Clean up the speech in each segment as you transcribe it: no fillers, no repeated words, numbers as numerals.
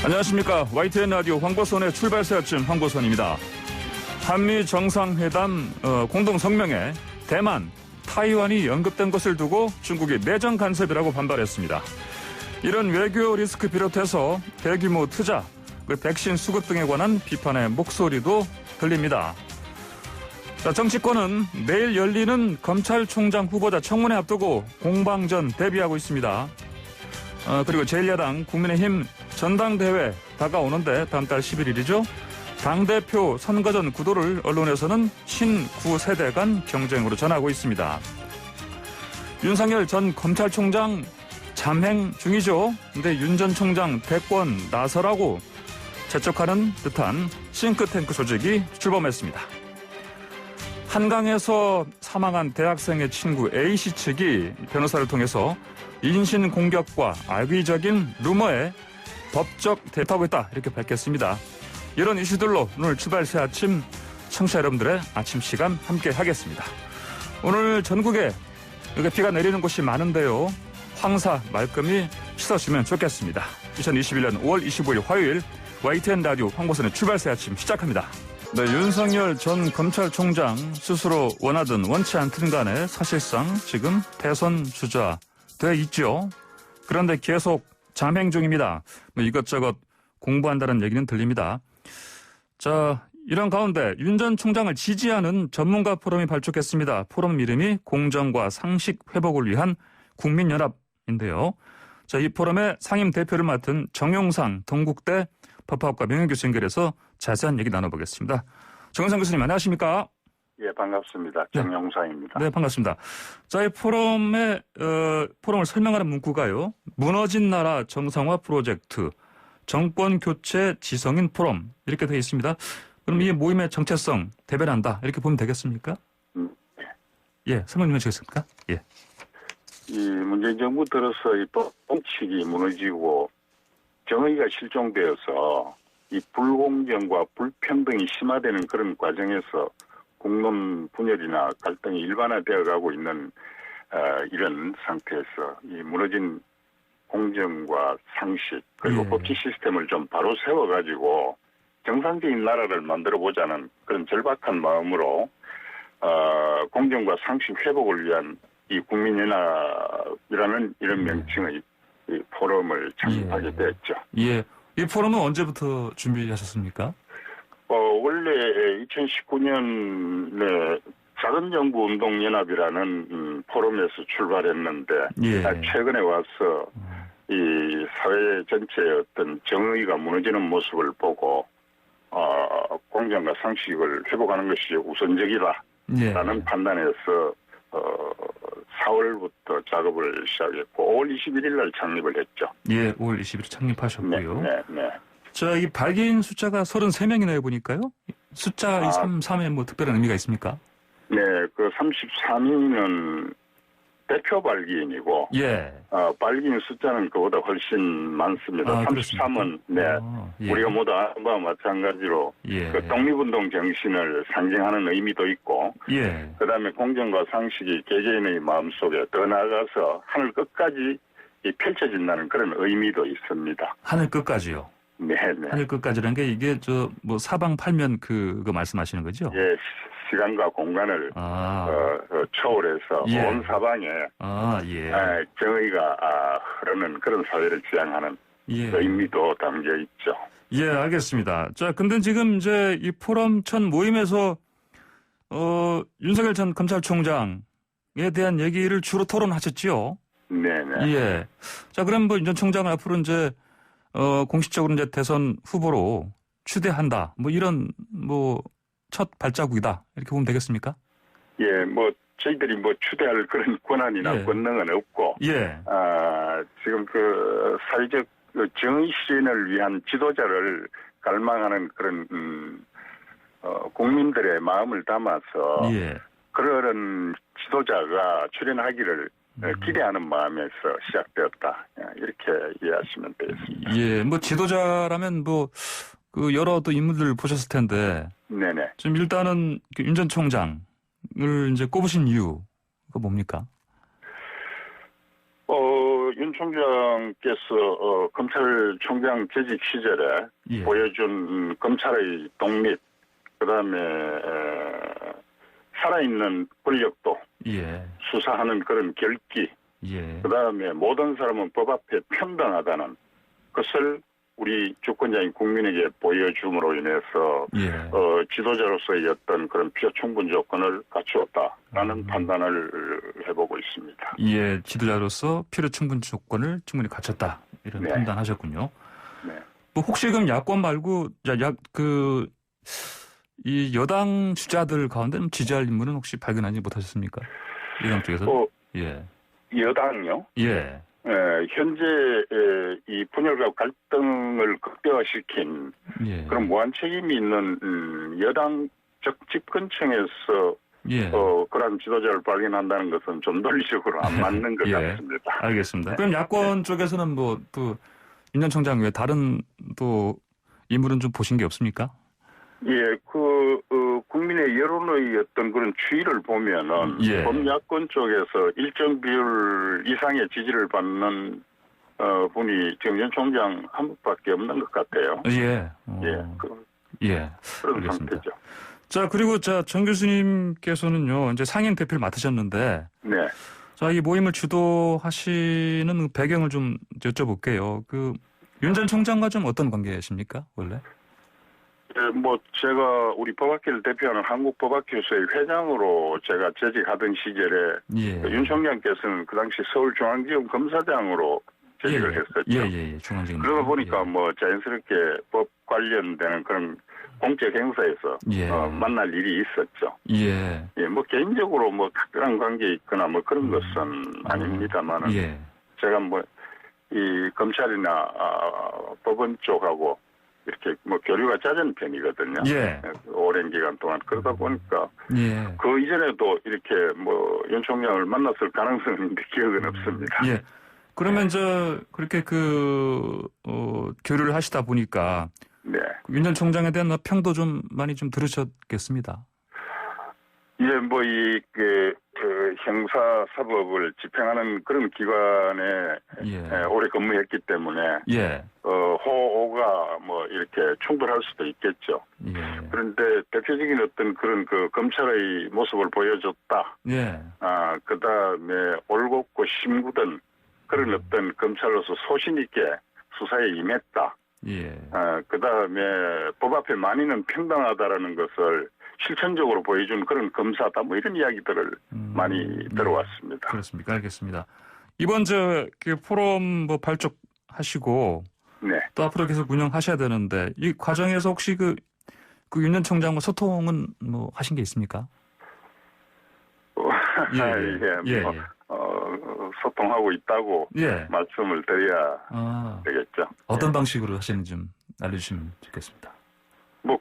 안녕하십니까. YTN 라디오 황보선의 출발새 아침 황보선입니다. 한미 정상회담 공동 성명에 대만, 타이완이 언급된 것을 두고 중국이 내정 간섭이라고 반발했습니다. 이런 외교 리스크 비롯해서 대규모 투자, 백신 수급 등에 관한 비판의 목소리도 들립니다. 자, 정치권은 내일 열리는 검찰총장 후보자 청문회 앞두고 공방전 대비하고 있습니다. 그리고 제1야당 국민의힘 전당대회 다가오는데 다음 달 11일이죠. 당대표 선거전 구도를 언론에서는 신구 세대 간 경쟁으로 전하고 있습니다. 윤석열 전 검찰총장 잠행 중이죠. 근데 윤 전 총장 대권 나서라고 재촉하는 듯한 싱크탱크 조직이 출범했습니다. 한강에서 사망한 대학생의 친구 A씨 측이 변호사를 통해서 인신 공격과 악의적인 루머에 법적 대답하고 있다 이렇게 밝혔습니다. 이런 이슈들로 오늘 출발새 아침 청취자 여러분들의 아침 시간 함께 하겠습니다. 오늘 전국에 이렇게 비가 내리는 곳이 많은데요. 황사, 말끔히 씻어주면 좋겠습니다. 2021년 5월 25일 화요일 YTN 라디오 황보선의 출발새 아침 시작합니다. 네, 윤석열 전 검찰총장 스스로 원하든 원치 않든 간에 사실상 지금 대선 주자 돼 있죠. 그런데 계속 잠행 중입니다. 이것저것 공부한다는 얘기는 들립니다. 자, 이런 가운데 윤 전 총장을 지지하는 전문가 포럼이 발족했습니다. 포럼 이름이 공정과 상식 회복을 위한 국민연합인데요. 자, 이 포럼의 상임 대표를 맡은 정용상 동국대 법학과 명예교수 연결해서 자세한 얘기 나눠보겠습니다. 정용상 교수님 안녕하십니까? 예, 반갑습니다. 정용상입니다. 네, 반갑습니다. 자, 이 포럼을 설명하는 문구가요. 무너진 나라 정상화 프로젝트, 정권 교체 지성인 포럼 이렇게 되어 있습니다. 그럼 이 모임의 정체성 대변한다 이렇게 보면 되겠습니까? 예, 설명 좀 해주시겠습니까? 예. 이 문재인 정부 들어서 이 법칙이 무너지고 정의가 실종되어서 이 불공정과 불평등이 심화되는 그런 과정에서 국론 분열이나 갈등이 일반화되어 가고 있는 이런 상태에서 이 무너진 공정과 상식 그리고 법치 시스템을 좀 바로 세워가지고 정상적인 나라를 만들어보자는 그런 절박한 마음으로 공정과 상식 회복을 위한 이 국민연합이라는 이런 명칭의 이 포럼을 창립하게 되었죠. 예. 이 포럼은 언제부터 준비하셨습니까? 원래 2019년에 작은정부운동연합이라는 포럼에서 출발했는데 최근에 와서 이 사회 전체의 어떤 정의가 무너지는 모습을 보고 공정과 상식을 회복하는 것이 우선적이다라는 판단에서 4월부터 작업을 시작했고 5월 21일 날 창립을 했죠. 예, 5월 20일 창립하셨고요. 네. 자, 이 발기인 숫자가 33명이나 보니까요. 숫자 3에 뭐 특별한 의미가 있습니까? 네, 그 33위는 대표 발기인이고, 발기인 숫자는 그보다 훨씬 많습니다. 33은, 우리가 모두 아는 바와 마찬가지로, 그 독립운동 정신을 상징하는 의미도 있고, 그 다음에 공정과 상식이 개개인의 마음속에 더 나아가서 하늘 끝까지 펼쳐진다는 그런 의미도 있습니다. 하늘 끝까지요? 네. 하늘 끝까지라는 게 이게 사방팔면 그거 말씀하시는 거죠? 예, 시간과 공간을 초월해서 온 사방에 정의가 흐르는 그런 사회를 지향하는 의미도 담겨 있죠. 예, 알겠습니다. 자, 근데 지금 이제 이 포럼 첫 모임에서 윤석열 전 검찰총장에 대한 얘기를 주로 토론하셨지요? 네네. 예. 자, 그럼 윤 전 총장을 앞으로 이제 공식적으로 이제 대선 후보로 추대한다. 이런 첫 발자국이다. 이렇게 보면 되겠습니까? 예, 저희들이 추대할 그런 권한이나 권능은 없고, 지금 그 사회적 정의 실현을 위한 지도자를 갈망하는 그런, 국민들의 마음을 담아서, 그런 지도자가 출연하기를 기대하는 마음에서 시작되었다. 이렇게 이해하시면 되겠습니다. 예, 지도자라면 여러 또 인물들 보셨을 텐데. 네네. 지금 일단은 윤 전 총장을 이제 꼽으신 이유가 뭡니까? 윤 총장께서 검찰총장 재직 시절에 예. 보여준 검찰의 독립, 그다음에 살아있는 권력도, 예. 수사하는 그런 결기, 예. 그다음에 모든 사람은 법 앞에 평등하다는 것을 우리 주권자인 국민에게 보여줌으로 인해서 예. 지도자로서의 어떤 그런 필요 충분 조건을 갖추었다라는 판단을 해보고 있습니다. 예, 지도자로서 필요 충분 조건을 충분히 갖췄다 이런 네. 판단하셨군요. 네. 뭐 혹시 그럼 야권 말고 이 여당 주자들 가운데 지지할 인물은 혹시 발견하지 못하셨습니까? 여당 쪽에서? 예. 여당요? 예. 현재 이 분열과 갈등을 극대화시킨 예. 그런 무한 책임이 있는 여당 집권층에서 예. 그런 지도자를 발견한다는 것은 좀 논리적으로 안 맞는 것 예. 같습니다. 알겠습니다. 네. 그럼 야권 쪽에서는 뭐 또 윤 전 총장 외에 다른 또 인물은 좀 보신 게 없습니까? 예, 국민의 여론의 어떤 그런 추이를 보면은, 예. 범야권 쪽에서 일정 비율 이상의 지지를 받는, 분이 지금 윤 총장 한 분밖에 없는 것 같아요. 예. 예. 그런 알겠습니다. 상태죠. 자, 그리고 정 교수님께서는요, 이제 상임 대표를 맡으셨는데, 네. 자, 이 모임을 주도하시는 배경을 좀 여쭤볼게요. 윤 전 총장과 좀 어떤 관계이십니까, 원래? 제가 우리 법학회를 대표하는 한국법학교수의 회장으로 제가 재직하던 시절에 예. 윤 총장께서는 그 당시 서울중앙지검 검사장으로 재직을 했었죠. 예. 중앙지검. 그러다 보니까 자연스럽게 법 관련되는 그런 공적 행사에서 만날 일이 있었죠. 예. 개인적으로 특별한 관계 있거나 그런 것은 아닙니다만은 제가 이 검찰이나 법원 쪽하고 이렇게 교류가 잦은 편이거든요. 예. 오랜 기간 동안. 그러다 보니까 예. 그 이전에도 이렇게 윤 총장을 만났을 가능성은 있는데 기억은 없습니다. 예. 그러면 그렇게 교류를 하시다 보니까 네. 윤 전 총장에 대한 평도 좀 많이 좀 들으셨겠습니다. 예, 형사사법을 집행하는 그런 기관에 오래 근무했기 때문에 호가 이렇게 충돌할 수도 있겠죠. 예. 그런데 대표적인 어떤 그런 검찰의 모습을 보여줬다. 예. 그다음에 올곧고 심구던 그런 어떤 검찰로서 소신 있게 수사에 임했다. 예. 그다음에 법 앞에 만인은 평등하다라는 것을 실천적으로 보여준 그런 검사다 이런 이야기들을 많이 들어왔습니다. 그렇습니까? 알겠습니다. 이번 포럼 발족하시고 또 앞으로 계속 운영하셔야 되는데 이 과정에서 혹시 윤 전 총장과 소통은 하신 게 있습니까? 소통하고 있다고 말씀을 드려야 되겠죠. 어떤 방식으로 하시는지 좀 알려주시면 좋겠습니다.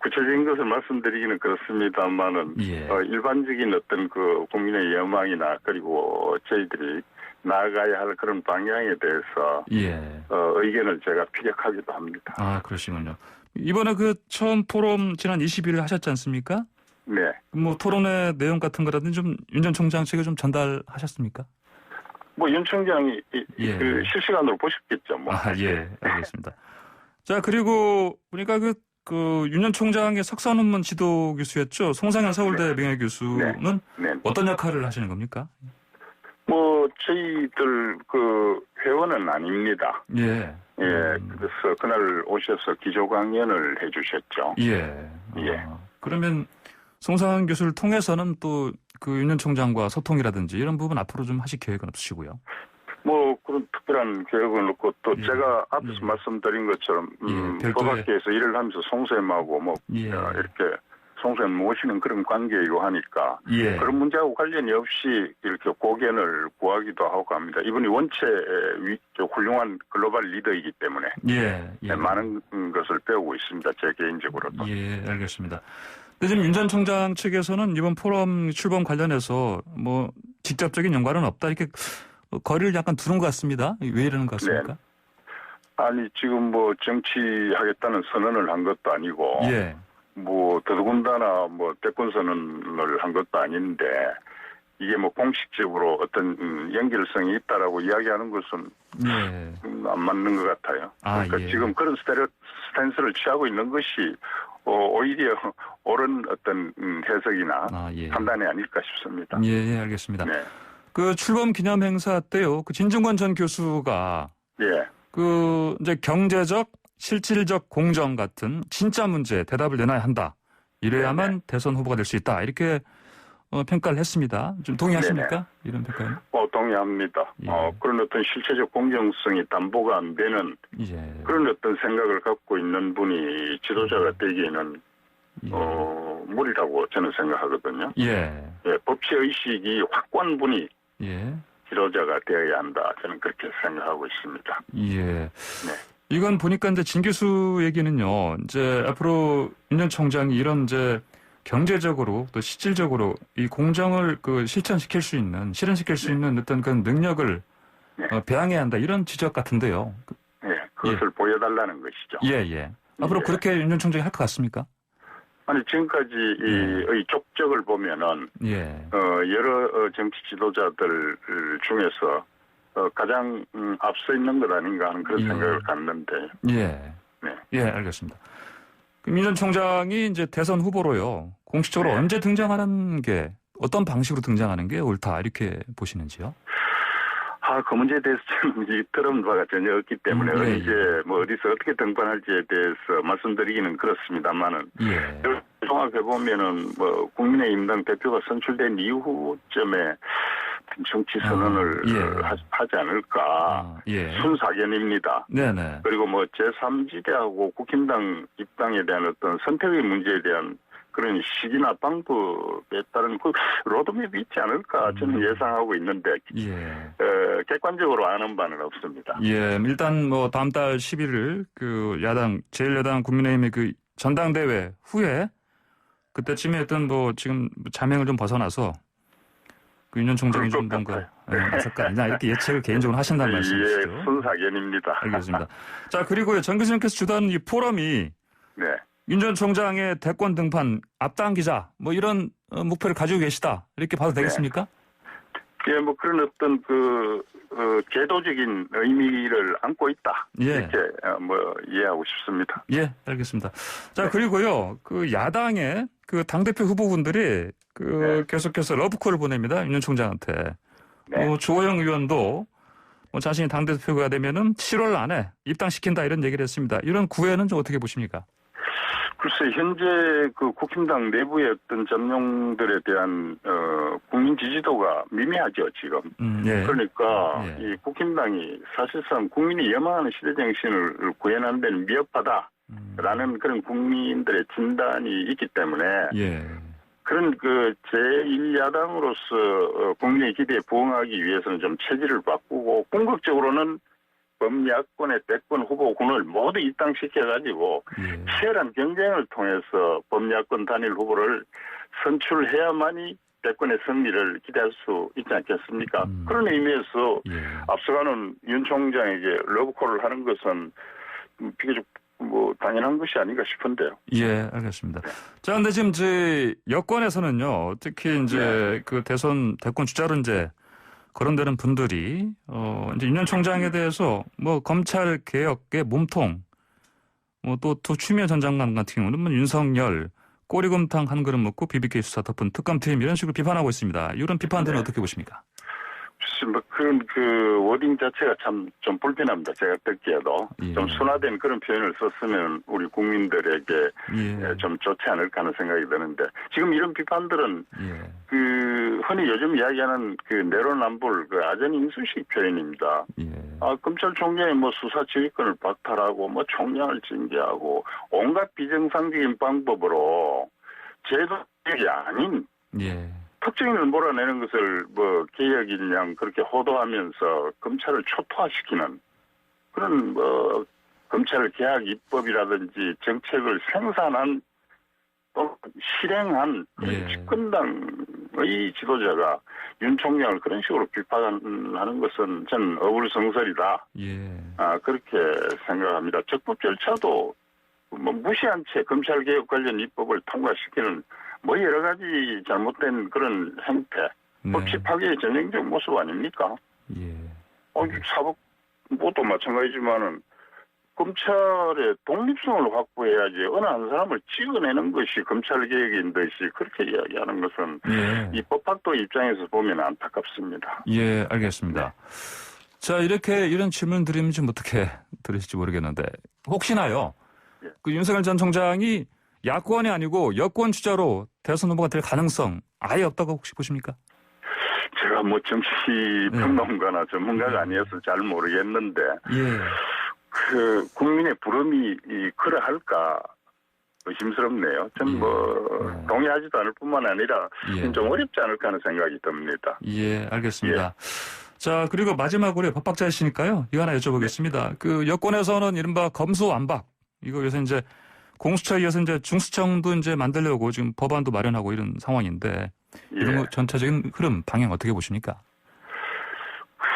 구체적인 것을 말씀드리기는 그렇습니다만은 일반적인 어떤 국민의 여망이나 그리고 저희들이 나아가야 할 그런 방향에 대해서 의견을 제가 피력하기도 합니다. 아, 그러시군요. 이번에 처음 포럼 지난 20일에 하셨지 않습니까? 네. 토론의 내용 같은 거라든지 좀 윤 전 총장 측에 좀 전달하셨습니까? 윤 총장이 실시간으로 보셨겠죠. 알겠습니다. 자, 그리고 보니까 윤 전 총장의 석사 논문 지도 교수였죠. 송상현 서울대 명예교수는 어떤 역할을 하시는 겁니까? 저희들 회원은 아닙니다. 그래서 그날 오셔서 기조 강연을 해주셨죠. 그러면 송상현 교수를 통해서는 또 윤 전 총장과 소통이라든지 이런 부분 앞으로 좀 하실 계획은 없으시고요? 그런 특별한 계획은 없고 또 제가 앞에서 말씀드린 것처럼 법학계에서 일을 하면서 송쌤하고 이렇게 송쌤 모시는 그런 관계이고 하니까 그런 문제하고 관련이 없이 이렇게 고견을 구하기도 하고 합니다. 이분이 원체 훌륭한 글로벌 리더이기 때문에 많은 것을 배우고 있습니다. 제 개인적으로도. 알겠습니다. 근데 지금 윤 전 총장 측에서는 이번 포럼 출범 관련해서 직접적인 연관은 없다 이렇게 거리를 약간 두는 것 같습니다. 왜 이러는 것 같습니까? 아니 지금 정치하겠다는 선언을 한 것도 아니고 더더군다나 대권 선언을 한 것도 아닌데 이게 뭐 공식적으로 어떤 연결성이 있다라고 이야기하는 것은 안 맞는 것 같아요. 그러니까 지금 그런 스탠스를 취하고 있는 것이 오히려 옳은 어떤 해석이나 판단이 아닐까 싶습니다. 예, 알겠습니다. 네. 그 출범 기념 행사 때요, 그 진중권 전 교수가 그 이제 경제적, 실질적 공정 같은 진짜 문제 대답을 내놔야 한다. 이래야만 대선 후보가 될 수 있다. 이렇게 평가를 했습니다. 좀 동의하십니까? 이런 평가는? 동의합니다. 그런 어떤 실체적 공정성이 담보가 안 되는 그런 어떤 생각을 갖고 있는 분이 지도자가 되기에는 무리라고 저는 생각하거든요. 법치의식이 확고한 분이 지도자가 되어야 한다. 저는 그렇게 생각하고 있습니다. 이건 보니까 이제 진 교수 얘기는요, 이제 앞으로 윤 전 총장이 이런 이제 경제적으로 또 실질적으로 이 공정을 그 실현시킬 수 있는 어떤 그런 능력을 배양해야 한다. 이런 지적 같은데요. 그것을 보여달라는 것이죠. 앞으로 그렇게 윤 전 총장이 할 것 같습니까? 아니, 지금까지의 족적을 보면은, 여러 정치 지도자들 중에서, 가장 앞서 있는 것 아닌가 하는 그런 생각을 갖는데. 알겠습니다. 그럼 윤 전 총장이 이제 대선 후보로요, 공식적으로 언제 등장하는 게, 어떤 방식으로 등장하는 게 옳다, 이렇게 보시는지요? 그 문제에 대해서 저는 들은 바가 전혀 없기 때문에 언제 뭐 어디서 어떻게 등판할지에 대해서 말씀드리기는 그렇습니다만은 종합해 보면은 뭐 국민의힘당 대표가 선출된 이후쯤에 정치 선언을 하지 않을까 순사견입니다. 그리고 뭐 제3지대하고 국힘당 입당에 대한 어떤 선택의 문제에 대한 그런 시기나 방법에 따른 그 로드맵이 있지 않을까 저는 예상하고 있는데 객관적으로 아는 바는 없습니다. 일단 뭐 다음 달 11일 그 제1야당 국민의힘의 그 전당대회 후에 그때쯤에 어떤 뭐 지금 자명을 좀 벗어나서 그 윤 전 총장이 좀 뭔가 나설까 아니냐 이렇게 예측을 개인적으로 하신다는 말씀이시죠? 순사견입니다. 알겠습니다. 자, 그리고요, 정 교수님께서 주던 이 포럼이 윤 전 총장의 대권 등판 앞당기자 뭐 이런 목표를 가지고 계시다 이렇게 봐도 되겠습니까? 뭐 그런 어떤 제도적인 의미를 안고 있다 이렇게 뭐 이해하고 싶습니다. 알겠습니다. 자, 그리고요, 그 야당의 그 당대표 후보분들이 계속해서 러브콜을 보냅니다. 윤 전 총장한테. 주호영 의원도 뭐 자신이 당대표가 되면은 7월 안에 입당시킨다 이런 얘기를 했습니다. 이런 구애는 좀 어떻게 보십니까? 글쎄, 현재 그 국힘당 내부의 어떤 점령들에 대한, 국민 지지도가 미미하죠, 지금. 그러니까, 이 국힘당이 사실상 국민이 염원하는 시대정신을 구현하는 데는 미흡하다라는 그런 국민들의 진단이 있기 때문에, 그런 그 제1야당으로서 국민의 기대에 부응하기 위해서는 좀 체질을 바꾸고, 궁극적으로는 범야권의 대권 후보군을 모두 입당시켜가지고 치열한 경쟁을 통해서 범야권 단일 후보를 선출해야만이 대권의 승리를 기대할 수 있지 않겠습니까? 그런 의미에서 앞서가는 윤 총장에게 러브콜을 하는 것은 비교적 뭐 당연한 것이 아닌가 싶은데요. 알겠습니다. 자, 근데 지금 여권에서는요, 특히 이제 그 대권 주자로 이제 거론되는 분들이 이제 윤 전 총장에 대해서 뭐 검찰 개혁의 몸통, 뭐 또 추미애 전 장관 같은 경우는 뭐 윤석열 꼬리곰탕 한 그릇 먹고 BBK 수사 덮은 특검팀 이런 식으로 비판하고 있습니다. 이런 비판들은 어떻게 보십니까? 뭐 그런 그 워딩 자체가 참 좀 불편합니다. 제가 듣기에도 좀 순화된 그런 표현을 썼으면 우리 국민들에게 좀 좋지 않을까 하는 생각이 드는데 지금 이런 비판들은 그 흔히 요즘 이야기하는 그 내로남불 그 아전인수식 표현입니다. 검찰총장이 뭐 수사 지휘권을 박탈하고 뭐 총장을 징계하고 온갖 비정상적인 방법으로 제도적이 아닌 특정인을 몰아내는 것을 뭐 개혁인 양 그렇게 호도하면서 검찰을 초토화시키는 그런 뭐 검찰 개혁 입법이라든지 정책을 생산한 또 실행한 그런 집권당의 지도자가 윤 총장을 그런 식으로 비판하는 것은 저는 어불성설이다. 그렇게 생각합니다. 적법 절차도 뭐 무시한 채 검찰 개혁 관련 입법을 통과시키는 뭐 여러 가지 잘못된 그런 행태 네. 법치 파괴의 전형적 모습 아닙니까? 예. 사법부도 마찬가지지만은 검찰의 독립성을 확보해야지 어느 한 사람을 찍어내는 것이 검찰 개혁인 듯이 그렇게 이야기하는 것은 예. 이 법학도 입장에서 보면 안타깝습니다. 예, 알겠습니다. 네. 자, 이런 질문 드리면 좀 어떻게 들으실지 모르겠는데 혹시나요? 예. 그 윤석열 전 총장이 야권이 아니고 여권 주자로 대선 후보가 될 가능성 아예 없다고 혹시 보십니까? 제가 뭐 정치 평론가나 전문가가 아니어서 잘 모르겠는데 예. 그 국민의 부름이 그러할까 의심스럽네요. 전 동의하지도 않을 뿐만 아니라 좀 어렵지 않을까 하는 생각이 듭니다. 예, 알겠습니다. 자, 그리고 마지막으로 법학자이시니까요. 이거 하나 여쭤보겠습니다. 그 여권에서는 이른바 검수완박 이거 요새 이제 공수처에 이어서 이제 중수청도 이제 만들려고 지금 법안도 마련하고 이런 상황인데 이런 거 전체적인 흐름 방향 어떻게 보십니까?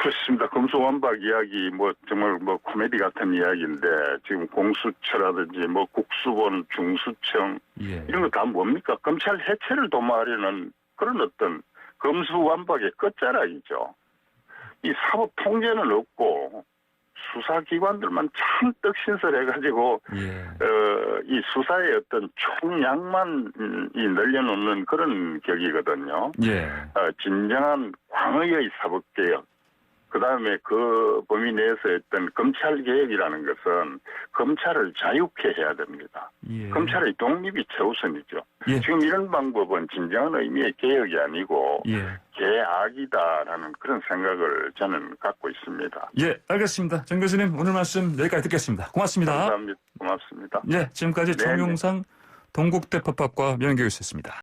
그렇습니다. 검수완박 이야기 정말 코미디 같은 이야기인데 지금 공수처라든지 국수본, 중수청 이런 거 다 뭡니까? 검찰 해체를 도모하려는 그런 어떤 검수완박의 끝자락이죠. 이 사법 통제는 없고 수사기관들만 참 떡신설해가지고 이 수사의 어떤 총량만 늘려놓는 그런 격이거든요. 진정한 광의의 사법개혁 그다음에 그 범위 내에서 했던 검찰개혁이라는 것은 검찰을 자유케 해야 됩니다. 검찰의 독립이 최우선이죠. 지금 이런 방법은 진정한 의미의 개혁이 아니고 개악이다라는 그런 생각을 저는 갖고 있습니다. 예, 알겠습니다. 정 교수님 오늘 말씀 여기까지 듣겠습니다. 고맙습니다. 감사합니다. 고맙습니다. 예, 지금까지 정용상 동국대 법학과 명예교수였습니다.